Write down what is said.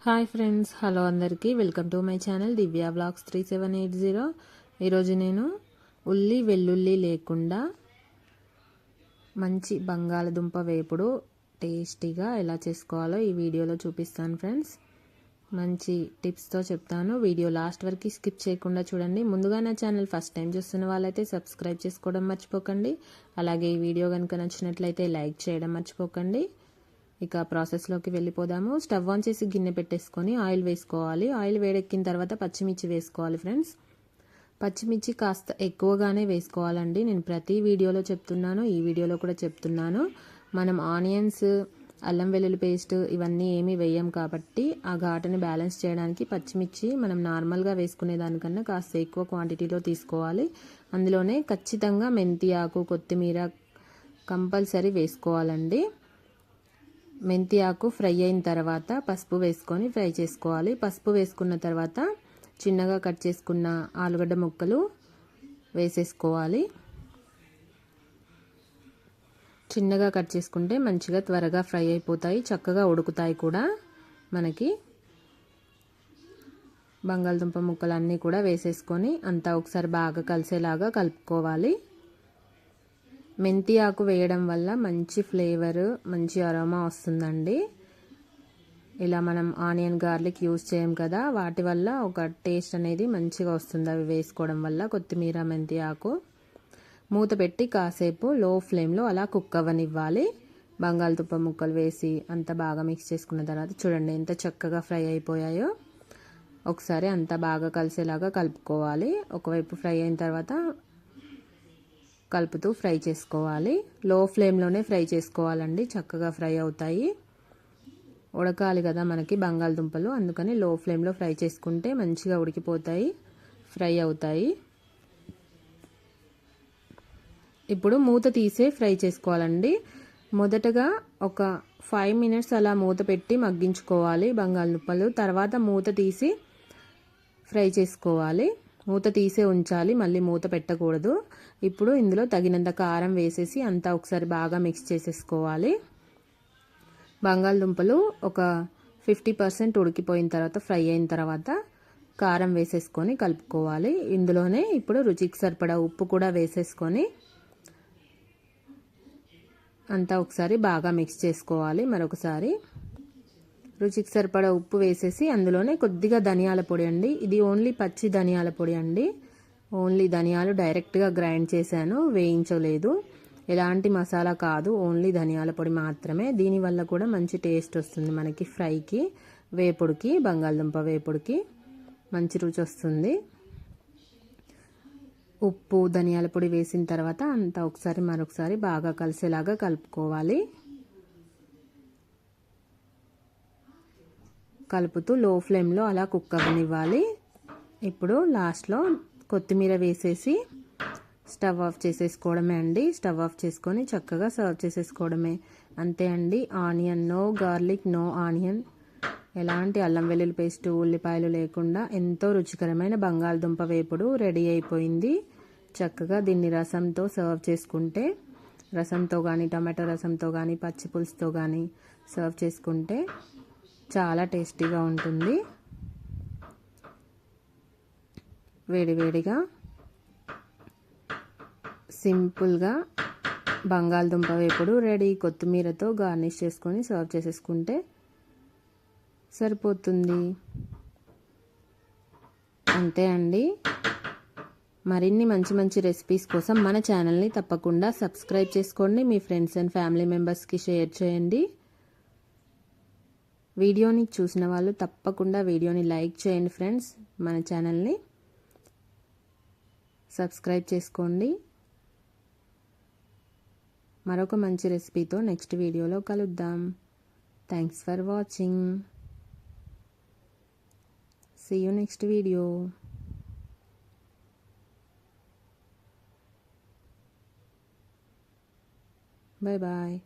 Hi friends, hello అందరికీ. Welcome to my channel Divya vlogs 3780. ఈరోజు నేను ఉల్లి వెల్లుల్లి లేకుండా మంచి బంగాళదుంప వేపుడు టేస్టీగా ఎలా చేసుకోవాలో ఈ వీడియోలో చూపిస్తాను ఫ్రెండ్స్. మంచి టిప్స్తో చెప్తాను. వీడియో లాస్ట్ వరకు స్కిప్ చేయకుండా చూడండి. ముందుగా నా ఛానల్ ఫస్ట్ టైం చూస్తున్న వాళ్ళైతే సబ్స్క్రైబ్ చేసుకోవడం మర్చిపోకండి. అలాగే ఈ వీడియో కనుక నచ్చినట్లయితే లైక్ చేయడం మర్చిపోకండి. ఇక ప్రాసెస్లోకి వెళ్ళిపోదాము. స్టవ్ ఆన్ చేసి గిన్నె పెట్టేసుకొని ఆయిల్ వేసుకోవాలి. ఆయిల్ వేడెక్కిన తర్వాత పచ్చిమిర్చి వేసుకోవాలి ఫ్రెండ్స్. పచ్చిమిర్చి కాస్త ఎక్కువగానే వేసుకోవాలండి. నేను ప్రతి వీడియోలో చెప్తున్నాను, ఈ వీడియోలో కూడా చెప్తున్నాను. మనం ఆనియన్స్, అల్లం వెల్లుల్లి పేస్ట్ ఇవన్నీ ఏమీ వేయం కాబట్టి ఆ ఘాటుని బ్యాలెన్స్ చేయడానికి పచ్చిమిర్చి మనం నార్మల్గా వేసుకునే దానికన్నా కాస్త ఎక్కువ క్వాంటిటీలో తీసుకోవాలి. అందులోనే ఖచ్చితంగా మెంతి ఆకు, కొత్తిమీర కంపల్సరీ వేసుకోవాలండి. మెంతి ఆకు ఫ్రై అయిన తర్వాత పసుపు వేసుకొని ఫ్రై చేసుకోవాలి. పసుపు వేసుకున్న తర్వాత చిన్నగా కట్ చేసుకున్న ఆలుగడ్డ ముక్కలు వేసేసుకోవాలి. చిన్నగా కట్ చేసుకుంటే మంచిగా త్వరగా ఫ్రై అయిపోతాయి, చక్కగా ఉడుకుతాయి కూడా. మనకి బంగాళదుంప ముక్కలు అన్నీ కూడా వేసేసుకొని అంతా ఒకసారి బాగా కలిసేలాగా కలుపుకోవాలి. మెంతి ఆకు వేయడం వల్ల మంచి ఫ్లేవర్, మంచి అరోమా వస్తుందండి. ఇలా మనం ఆనియన్, గార్లిక్ యూజ్ చేయం కదా, వాటి వల్ల ఒక టేస్ట్ అనేది మంచిగా వస్తుంది అవి వేసుకోవడం వల్ల. కొత్తిమీర, మెంతి ఆకు మూత పెట్టి కాసేపు లో ఫ్లేమ్లో అలా కుక్ అవ్వనివ్వాలి. బంగాళదుంప ముక్కలు వేసి అంత బాగా మిక్స్ చేసుకున్న తర్వాత చూడండి ఎంత చక్కగా ఫ్రై అయిపోయాయో. ఒకసారి అంతా బాగా కలిసేలాగా కలుపుకోవాలి. ఒకవైపు ఫ్రై అయిన తర్వాత కలుపుతూ ఫ్రై చేసుకోవాలి. లో ఫ్లేమ్లోనే ఫ్రై చేసుకోవాలండి, చక్కగా ఫ్రై అవుతాయి. ఉడకాలి కదా మనకి బంగాళదుంపలు, అందుకని లో ఫ్లేమ్లో ఫ్రై చేసుకుంటే మంచిగా ఉడికిపోతాయి, ఫ్రై అవుతాయి. ఇప్పుడు మూత తీసే ఫ్రై చేసుకోవాలండి. మొదటగా ఒక 5 minutes అలా మూత పెట్టి మగ్గించుకోవాలి బంగాళదుంపలు. తర్వాత మూత తీసి ఫ్రై చేసుకోవాలి. మూత తీసే ఉంచాలి, మళ్ళీ మూత పెట్టకూడదు. ఇప్పుడు ఇందులో తగినంత కారం వేసేసి అంతా ఒకసారి బాగా మిక్స్ చేసేసుకోవాలి. బంగాళదుంపలు ఒక 50% ఉడికిపోయిన తర్వాత, ఫ్రై అయిన తర్వాత కారం వేసేసుకొని కలుపుకోవాలి. ఇందులోనే ఇప్పుడు రుచికి సరిపడా ఉప్పు కూడా వేసేసుకొని అంతా ఒకసారి బాగా మిక్స్ చేసుకోవాలి. మరొకసారి రుచికి సరిపడా ఉప్పు వేసేసి అందులోనే కొద్దిగా ధనియాల పొడి అండి. ఇది ఓన్లీ పచ్చి ధనియాల పొడి అండి. ఓన్లీ ధనియాలు డైరెక్ట్గా గ్రైండ్ చేశాను, వేయించలేదు. ఎలాంటి మసాలా కాదు, ఓన్లీ ధనియాల పొడి మాత్రమే. దీనివల్ల కూడా మంచి టేస్ట్ వస్తుంది మనకి ఫ్రైకి, వేపుడికి, బంగాళదుంప వేపుడికి మంచి రుచి వస్తుంది. ఉప్పు, ధనియాల పొడి వేసిన తర్వాత అంతా ఒకసారి మరొకసారి బాగా కలిసేలాగా కలుపుకోవాలి. కలుపుతూ లో ఫ్లేమ్లో అలా కుక్ అవ్వనివ్వాలి. ఇప్పుడు లాస్ట్లో కొత్తిమీర వేసేసి స్టవ్ ఆఫ్ చేసేసుకోవడమే అండి. స్టవ్ ఆఫ్ చేసుకొని చక్కగా సర్వ్ చేసేసుకోవడమే, అంతే అండి. Onion no garlic, no onion, ఎలాంటి అల్లం వెల్లుల్లి పేస్ట్, ఉల్లిపాయలు లేకుండా ఎంతో రుచికరమైన బంగాళదుంప వేపుడు రెడీ అయిపోయింది. చక్కగా దీన్ని రసంతో సర్వ్ చేసుకుంటే, రసంతో కానీ, టమాటో రసంతో కానీ, పచ్చి పులుసుతో కానీ సర్వ్ చేసుకుంటే చాలా టేస్టీగా ఉంటుంది. వేడివేడిగా సింపుల్గా బంగాళదుంప వేపుడు రెడీ. కొత్తిమీరతో గార్నిష్ చేసుకొని సర్వ్ చేసేసుకుంటే సరిపోతుంది, అంతే అండి. మరిన్ని మంచి మంచి రెసిపీస్ కోసం మన ఛానల్ని తప్పకుండా సబ్స్క్రైబ్ చేసుకోండి. మీ ఫ్రెండ్స్ అండ్ ఫ్యామిలీ మెంబర్స్కి షేర్ చేయండి. వీడియోని చూసిన వాళ్ళు తప్పకుండా వీడియోని లైక్ చేయండి ఫ్రెండ్స్. మన ఛానల్ని సబ్స్క్రైబ్ చేసుకోండి. మరొక మంచి రెసిపీతో నెక్స్ట్ వీడియోలో కలుద్దాం. Thanks for watching. See you next video. Bye bye.